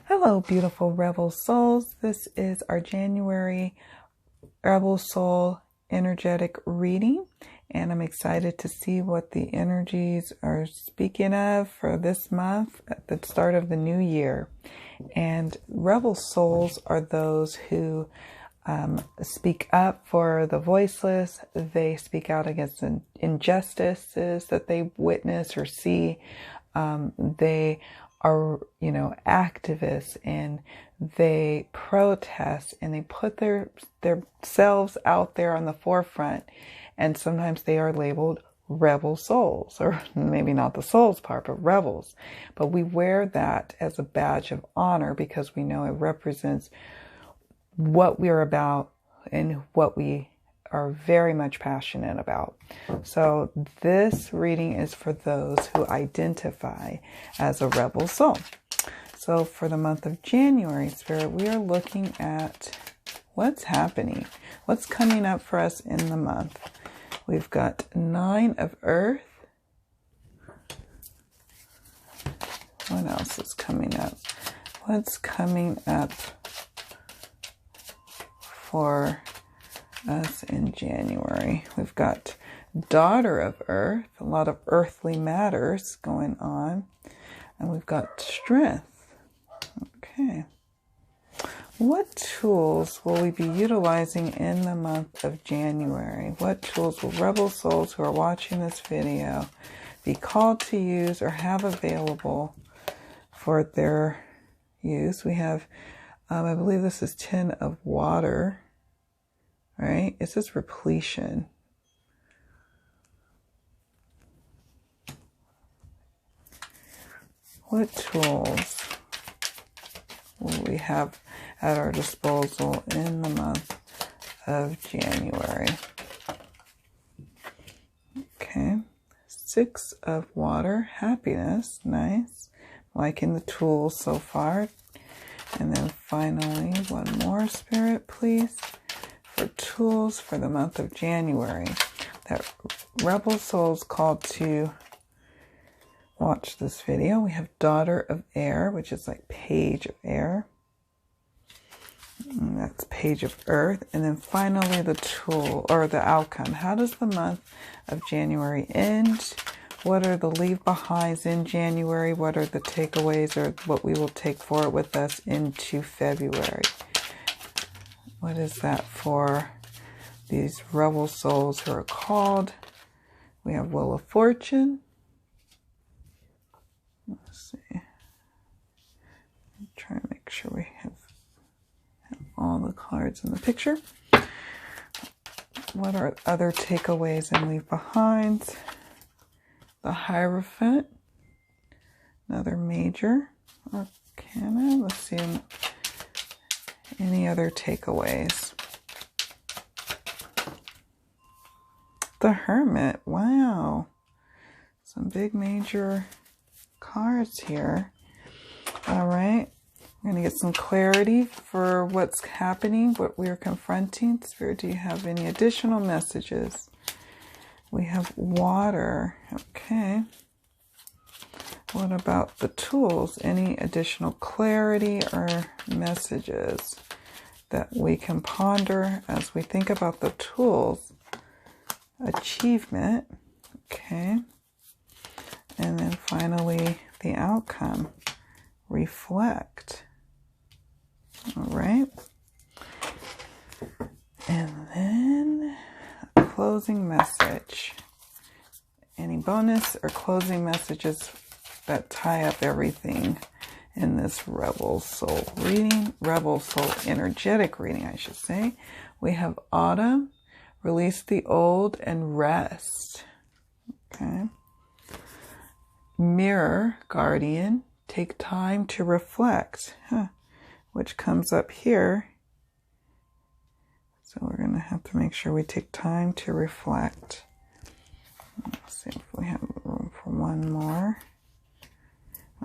Hello, beautiful Rebel Souls. This is our January Rebel Soul energetic reading, and I'm excited to see what the energies are speaking of for this month at the start of the new year. And Rebel Souls are those who speak up for the voiceless. They speak out against injustices that they witness or see. They are, activists, and they protest, and they put themselves out there on the forefront. And sometimes they are labeled rebel souls, or maybe not the souls part, but rebels. But we wear that as a badge of honor because we know it represents what we're about and what we are very much passionate about. So this reading is for those who identify as a rebel soul. So for the month of January, Spirit, we are looking at what's happening, what's coming up for us in the month. We've got 9 of Earth. What else is coming up? What's coming up for us in January? We've got Daughter of Earth, a lot of earthly matters going on, and we've got Strength. Okay. What tools will we be utilizing in the month of January? What tools will Rebel Souls who are watching this video be called to use or have available for their use? We have, I believe this is 10 of Water. Right? It says repletion. What tools will we have at our disposal in the month of January? Okay. 6 of Water. Happiness. Nice. Liking the tools so far. And then finally, one more, Spirit, please. For tools for the month of January that Rebel Souls called to watch this video. We have Daughter of Air, which is like Page of Air. And that's Page of Earth. And then finally the tool or the outcome. How does the month of January end? What are the leave behinds in January? What are the takeaways or what we will take forward with us into February? What is that for these rebel souls who are called? We have Wheel of Fortune. Let's see. Try to make sure we have all the cards in the picture. What are other takeaways and leave behinds? The Hierophant. Another major arcana. Let's see. Any other takeaways? The Hermit. Wow. Some big major cards here. All right. We're going to get some clarity for what's happening, what we're confronting. Spirit, do you have any additional messages? We have Water. Okay. What about the tools? Any additional clarity or messages that we can ponder as we think about the tools? Achievement. Okay. And then finally, the outcome. Reflect. All right. And then a closing message. Any bonus or closing messages that tie up everything in this Rebel Soul reading, Rebel Soul energetic reading, I should say. We have Autumn, release the old and rest. Okay. Mirror, Guardian, take time to reflect, which comes up here. So we're going to have to make sure we take time to reflect. Let's see if we have room for one more.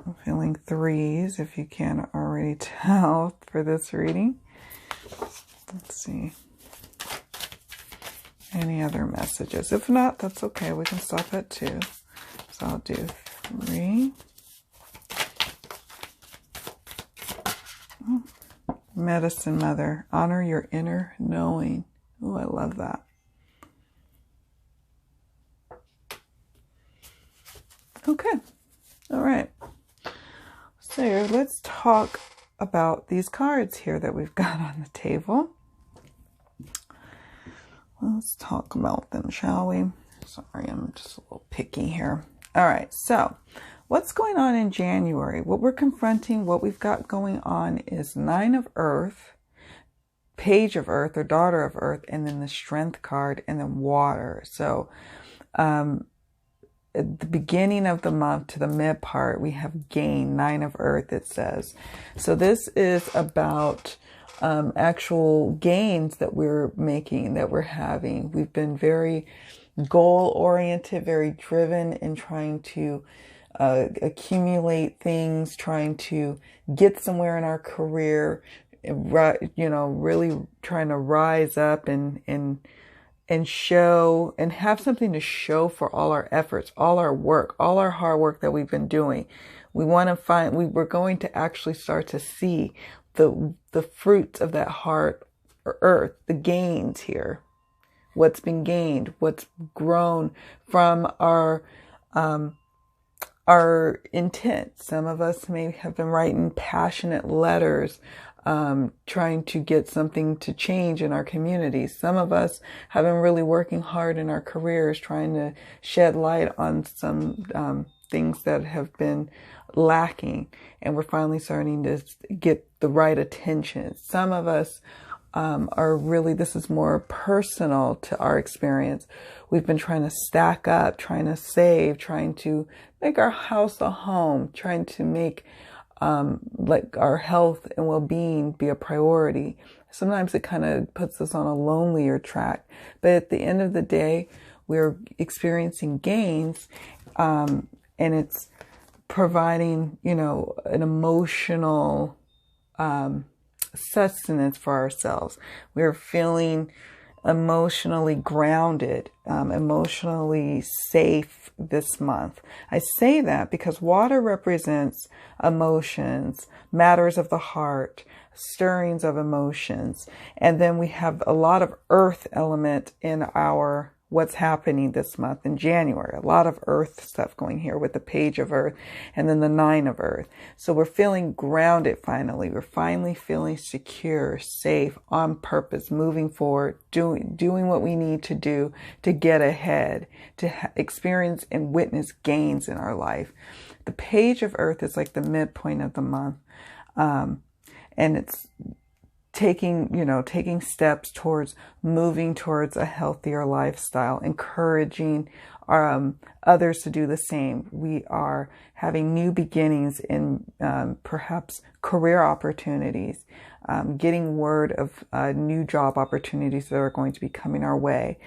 I'm feeling 3s, if you can't already tell, for this reading. Let's see. Any other messages? If not, that's okay. We can stop at 2. So I'll do 3. Medicine Mother, honor your inner knowing. Oh, I love that. Okay. All right. So let's talk about these cards here that we've got on the table. Let's talk about them, shall we? Sorry, I'm just a little picky here. All right. So what's going on in January? What we're confronting, what we've got going on is Nine of Earth, Page of Earth or Daughter of Earth, and then the Strength card, and then Water. So at the beginning of the month to the mid part, we have gain, Nine of Earth, it says. So this is about actual gains that we're making, that we're having. We've been very goal-oriented, very driven in trying to accumulate things, trying to get somewhere in our career, really trying to rise up and show and have something to show for all our efforts, all our work, all our hard work that we've been doing. We're going to actually start to see the fruits of that hard earth, the gains here, what's been gained, what's grown from our intent. Some of us may have been writing passionate letters, trying to get something to change in our community. Some of us have been really working hard in our careers, trying to shed light on some things that have been lacking, and we're finally starting to get the right attention. Some of us are really, this is more personal to our experience. We've been trying to stack up, trying to save, trying to make our house a home, trying to make like our health and well-being be a priority. Sometimes it kind of puts us on a lonelier track, but at the end of the day, we're experiencing gains, and it's providing, an emotional sustenance for ourselves. We're feeling emotionally grounded, emotionally safe this month. I say that because water represents emotions, matters of the heart, stirrings of emotions. And then we have a lot of earth element in our what's happening this month in January. A lot of earth stuff going here with the Page of Earth and then the Nine of Earth. So we're feeling grounded finally. We're finally feeling secure, safe, on purpose, moving forward, doing what we need to do to get ahead, to experience and witness gains in our life. The Page of Earth is like the midpoint of the month. And it's taking steps towards moving towards a healthier lifestyle, encouraging others to do the same. We are having new beginnings in perhaps career opportunities, getting word of new job opportunities that are going to be coming our way.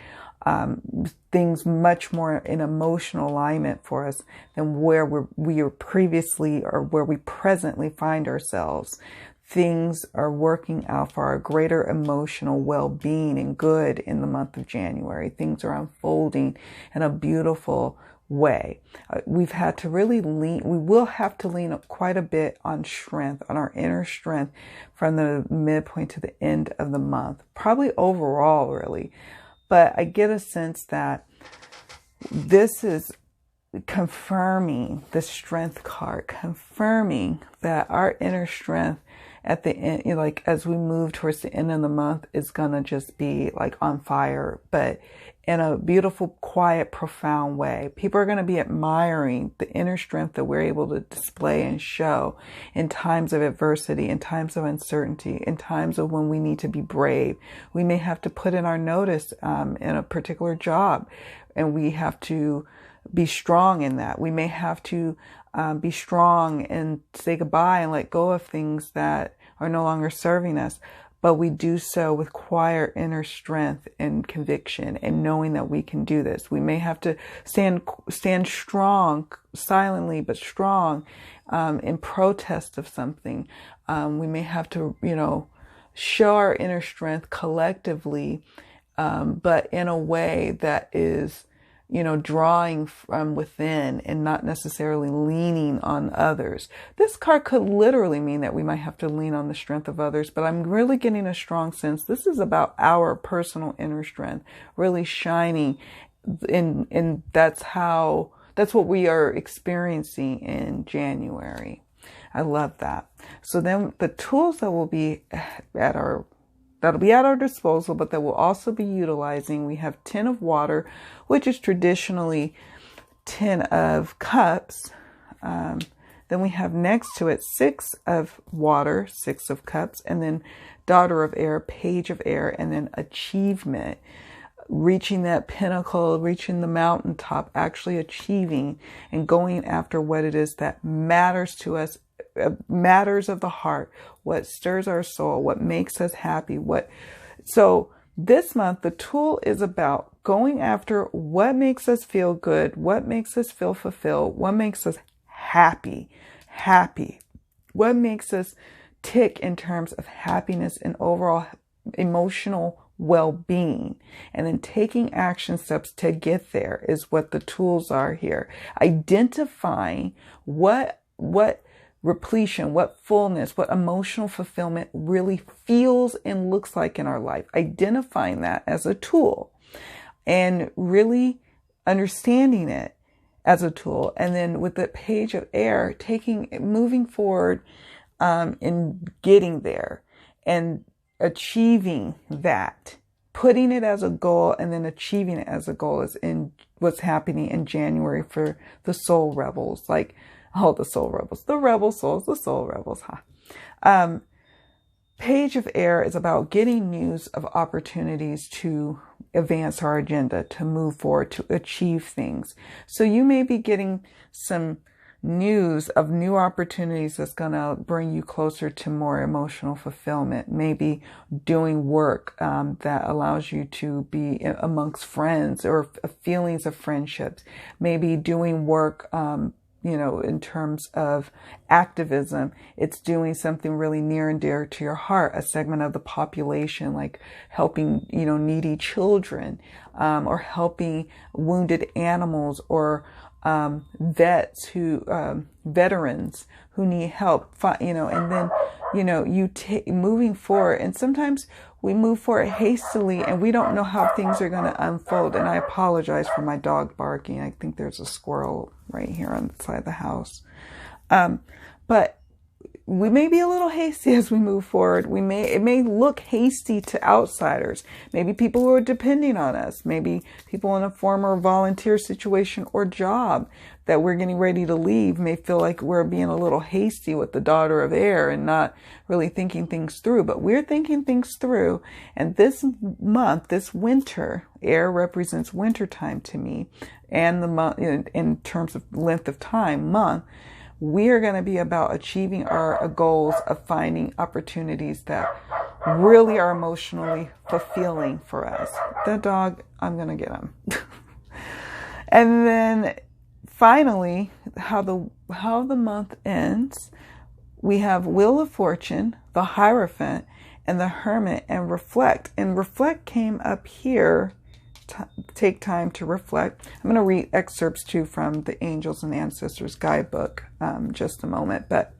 Things much more in emotional alignment for us than where we are previously or where we presently find ourselves. Things are working out for our greater emotional well-being and good in the month of January. Things are unfolding in a beautiful way. We've had to really we will have to lean up quite a bit on strength, on our inner strength from the midpoint to the end of the month. Probably overall, really. But I get a sense that this is confirming, the Strength card, confirming that our inner strength at the end, like as we move towards the end of the month, is gonna just be like on fire, but in a beautiful, quiet, profound way. People are gonna be admiring the inner strength that we're able to display and show in times of adversity, in times of uncertainty, in times of when we need to be brave. We may have to put in our notice in a particular job, and we have to be strong in that. We may have to be strong and say goodbye and let go of things that are no longer serving us. But we do so with quiet inner strength and conviction and knowing that we can do this. We may have to stand strong, silently but strong, in protest of something. We may have to, show our inner strength collectively, but in a way that is drawing from within and not necessarily leaning on others. This card could literally mean that we might have to lean on the strength of others, but I'm really getting a strong sense this is about our personal inner strength really shining, and that's what we are experiencing in January. I love that. So then the tools that will be that'll be at our disposal, but that we'll also be utilizing. We have 10 of water, which is traditionally 10 of cups. Then we have next to it 6 of water, 6 of cups, and then daughter of air, page of air, and then achievement. Reaching that pinnacle, reaching the mountaintop, actually achieving and going after what it is that matters to us, matters of the heart, what stirs our soul, what makes us happy. So this month, the tool is about going after what makes us feel good, what makes us feel fulfilled, what makes us happy, what makes us tick in terms of happiness and overall emotional well-being, and then taking action steps to get there is what the tools are here. Identifying what repletion, what fullness, what emotional fulfillment really feels and looks like in our life. Identifying that as a tool and really understanding it as a tool. And then with the page of air, moving forward in getting there and achieving that, putting it as a goal and then achieving it as a goal is in what's happening in January for the soul rebels. The soul rebels, the rebel souls, the soul rebels. Page of air is about getting news of opportunities to advance our agenda, to move forward, to achieve things. So you may be getting some news of new opportunities that's going to bring you closer to more emotional fulfillment. Maybe doing work that allows you to be amongst friends or feelings of friendships. Maybe doing work in terms of activism. It's doing something really near and dear to your heart, a segment of the population, like helping, needy children, or helping wounded animals, or veterans who need help, and then, moving forward. And sometimes we move forward hastily and we don't know how things are going to unfold. And I apologize for my dog barking. I think there's a squirrel right here on the side of the house. But we may be a little hasty as we move forward. It may look hasty to outsiders. Maybe people who are depending on us. Maybe people in a former volunteer situation or job that we're getting ready to leave may feel like we're being a little hasty with the daughter of air and not really thinking things through. But we're thinking things through. And this month, this winter, air represents winter time to me. And the month, in terms of length of time, month, we are going to be about achieving our goals of finding opportunities that really are emotionally fulfilling for us. The dog, I'm going to get him. And then finally, how the month ends, we have Wheel of Fortune, the Hierophant, and the Hermit, and Reflect. And Reflect came up here. Take time to reflect. I'm going to read excerpts too from the Angels and Ancestors guidebook just a moment, but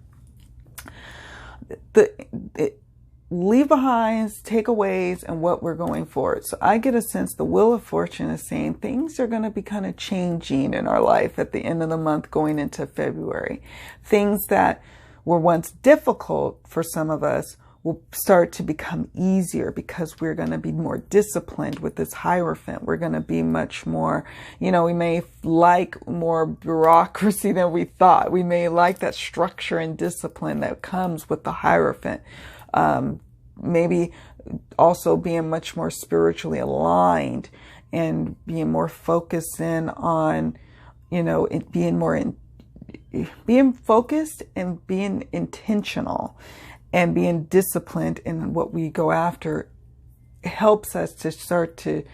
leave behinds, takeaways, and what we're going forward. So I get a sense the Wheel of Fortune is saying things are going to be kind of changing in our life at the end of the month going into February. Things that were once difficult for some of us will start to become easier because we're going to be more disciplined with this Hierophant. We're going to be much more, we may like more bureaucracy than we thought. We may like that structure and discipline that comes with the Hierophant. Maybe also being much more spiritually aligned and being more focused in on, being focused and being intentional. And being disciplined in what we go after helps us to start to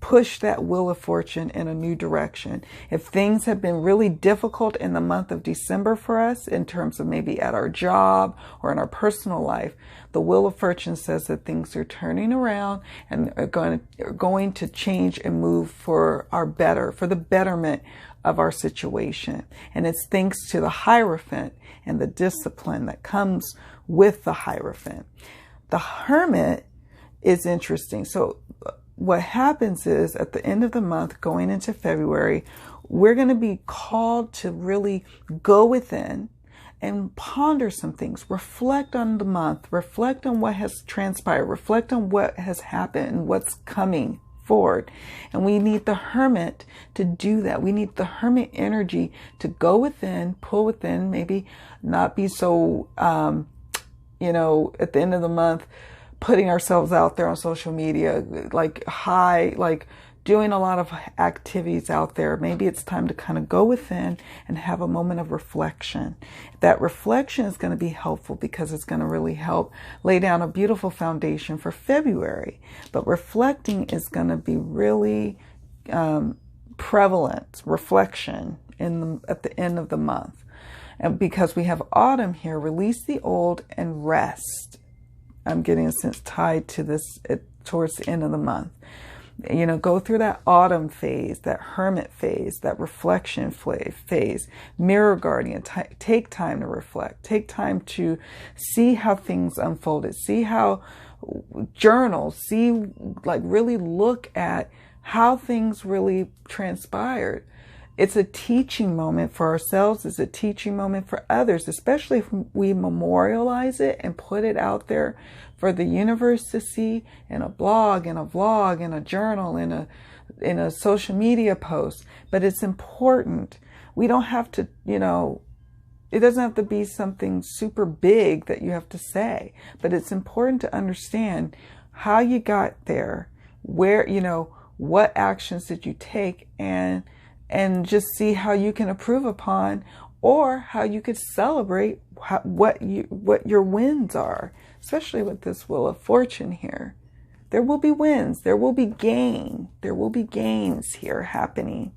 push that wheel of fortune in a new direction. If things have been really difficult in the month of December for us, in terms of maybe at our job or in our personal life, the wheel of fortune says that things are turning around and are going to change and move for our better, for the betterment of our situation. And it's thanks to the Hierophant and the discipline that comes with the Hierophant. The Hermit is interesting. So what happens is at the end of the month, going into February, we're going to be called to really go within and ponder some things, reflect on the month, reflect on what has transpired, reflect on what has happened and what's coming forward. And we need the Hermit to do that. We need the Hermit energy to go within, pull within, maybe not be so, at the end of the month, putting ourselves out there on social media, like doing a lot of activities out there. Maybe it's time to kind of go within and have a moment of reflection. That reflection is going to be helpful because it's going to really help lay down a beautiful foundation for February. But reflecting is going to be really prevalent, reflection at the end of the month. And because we have autumn here, release the old and rest. I'm getting a sense tied to this towards the end of the month. Go through that autumn phase, that hermit phase, that reflection phase, mirror guardian. Take time to reflect. Take time to see how things unfolded. See how journal. Really look at how things really transpired. It's a teaching moment for ourselves. It's a teaching moment for others, especially if we memorialize it and put it out there for the universe to see in a blog, in a vlog, in a journal, in a social media post. But it's important. We don't have to, it doesn't have to be something super big that you have to say, but it's important to understand how you got there, where, what actions did you take, and just see how you can improve upon, or how you could celebrate what your wins are, especially with this Wheel of Fortune here. There will be wins. There will be gain. There will be gains here happening.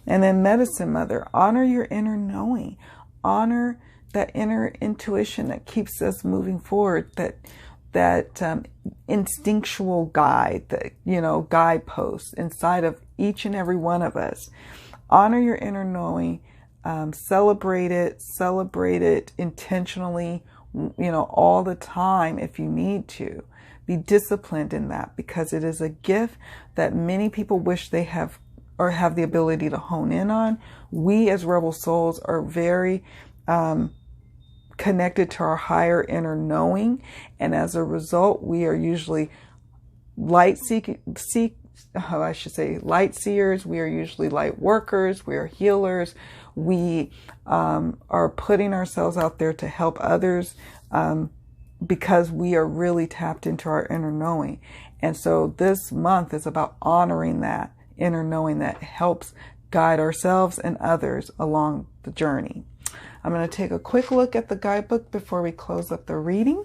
And then Medicine Mother, honor your inner knowing. Honor that inner intuition that keeps us moving forward, that instinctual guide, guideposts inside of each and every one of us. Honor your inner knowing, celebrate it intentionally, all the time if you need to. Be disciplined in that, because it is a gift that many people wish they have or have the ability to hone in on. We as rebel souls are very connected to our higher inner knowing, and as a result, we are usually light seers. We are usually light workers. We are healers. We are putting ourselves out there to help others because we are really tapped into our inner knowing. And so this month is about honoring that inner knowing that helps guide ourselves and others along the journey. I'm going to take a quick look at the guidebook before we close up the reading.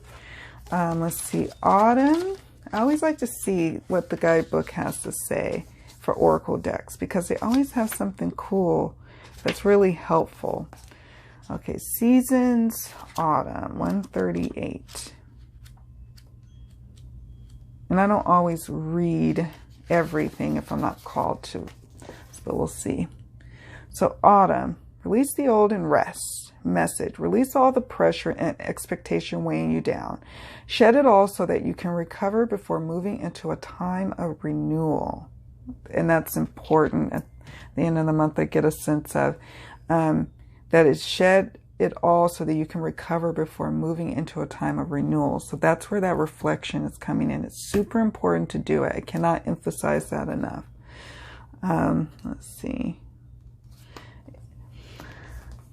Let's see, Autumn. I always like to see what the guidebook has to say for Oracle decks, because they always have something cool that's really helpful. Okay, Seasons, Autumn, 138. And I don't always read everything if I'm not called to, but we'll see. So Autumn, release the old and rest. Message, release all the pressure and expectation weighing you down. Shed it all so that you can recover before moving into a time of renewal. And that's important at the end of the month. I get a sense of that is shed it all so that you can recover before moving into a time of renewal. So that's where that reflection is coming in. It's super important to do it. I cannot emphasize that enough. Let's see.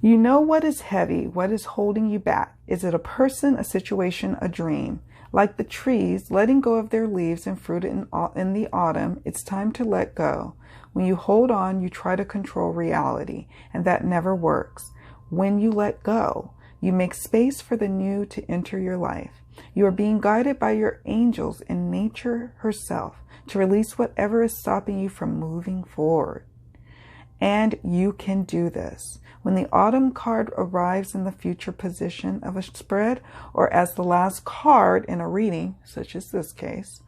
You know what is heavy, what is holding you back. Is it a person, a situation, a dream? Like the trees, letting go of their leaves and fruit in the autumn, it's time to let go. When you hold on, you try to control reality, and that never works. When you let go, you make space for the new to enter your life. You are being guided by your angels and nature herself to release whatever is stopping you from moving forward. And you can do this. When the autumn card arrives in the future position of a spread or as the last card in a reading, such as this case,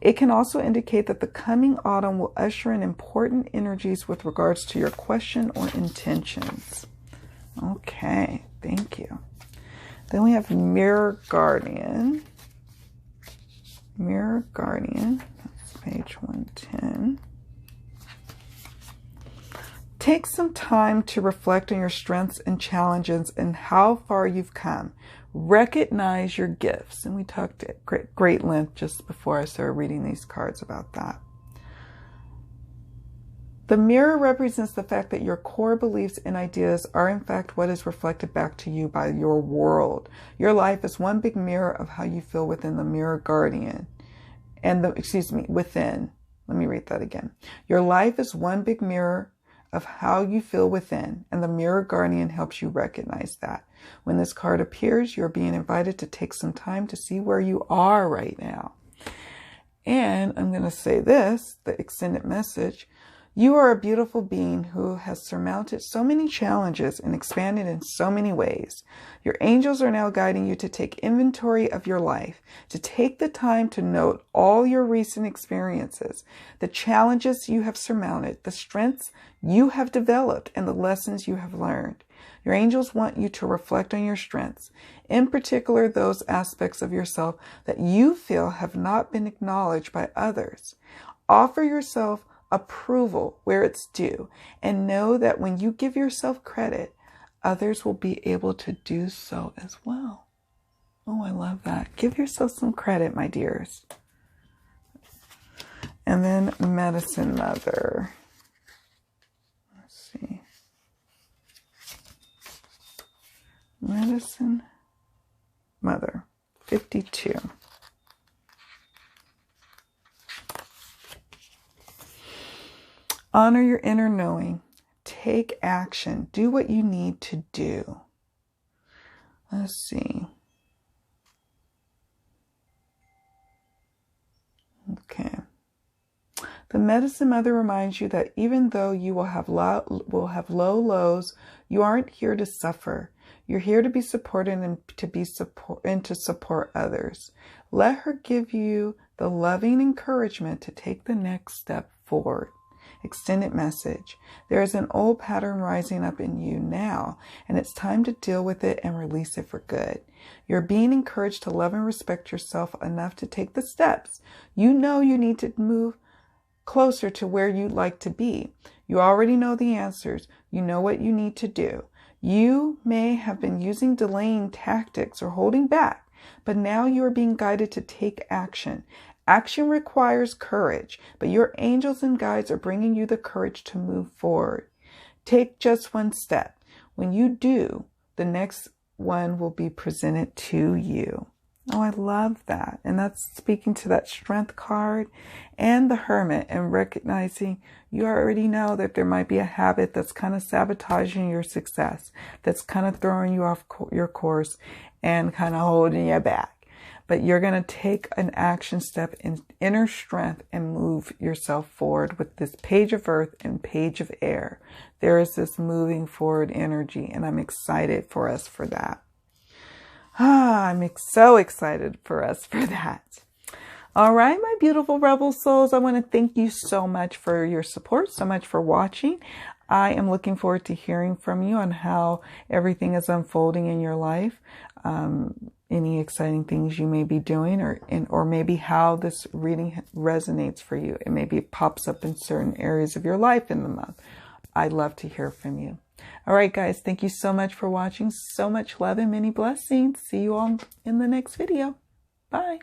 it can also indicate that the coming autumn will usher in important energies with regards to your question or intentions. Okay, thank you. Then we have Mirror Guardian. Mirror Guardian, that's page 110. Take some time to reflect on your strengths and challenges and how far you've come. Recognize your gifts. And we talked at great length just before I started reading these cards about that. The mirror represents the fact that your core beliefs and ideas are in fact what is reflected back to you by your world. Your life is one big mirror of how you feel within the Mirror Guardian. Within. Let me read that again. Your life is one big mirror of how you feel within, and the Mirror Guardian helps you recognize that. When this card appears, you're being invited to take some time to see where you are right now. And I'm going to say this, the extended message. You are a beautiful being who has surmounted so many challenges and expanded in so many ways. Your angels are now guiding you to take inventory of your life, to take the time to note all your recent experiences, the challenges you have surmounted, the strengths you have developed, and the lessons you have learned. Your angels want you to reflect on your strengths, in particular those aspects of yourself that you feel have not been acknowledged by others. Offer yourself approval where it's due, and know that when you give yourself credit, others will be able to do so as well. Oh, I love that. Give yourself some credit, my dears. And then Medicine Mother. Let's see. Medicine Mother, 52. Honor your inner knowing. Take action. Do what you need to do. Let's see. Okay. The Medicine Mother reminds you that even though you will have low lows, you aren't here to suffer. You're here to be supported and to support others. Let her give you the loving encouragement to take the next step forward. Extended message. There is an old pattern rising up in you now, and it's time to deal with it and release it for good. You're being encouraged to love and respect yourself enough to take the steps. You know you need to move closer to where you'd like to be. You already know the answers. You know what you need to do. You may have been using delaying tactics or holding back, but now you are being guided to take action. Action requires courage, but your angels and guides are bringing you the courage to move forward. Take just one step. When you do, the next one will be presented to you. Oh, I love that. And that's speaking to that Strength card and the Hermit, and recognizing you already know that there might be a habit that's kind of sabotaging your success, that's kind of throwing you off your course and kind of holding you back. But you're going to take an action step in inner strength and move yourself forward with this Page of Earth and Page of Air. There is this moving forward energy, and I'm excited for us for that. I'm so excited for us for that. All right, my beautiful Rebel Souls, I want to thank you so much for your support, so much for watching. I am looking forward to hearing from you on how everything is unfolding in your life. Any exciting things you may be doing, or maybe how this reading resonates for you. It maybe pops up in certain areas of your life in the month. I'd love to hear from you. All right, guys, thank you so much for watching. So much love and many blessings. See you all in the next video. Bye.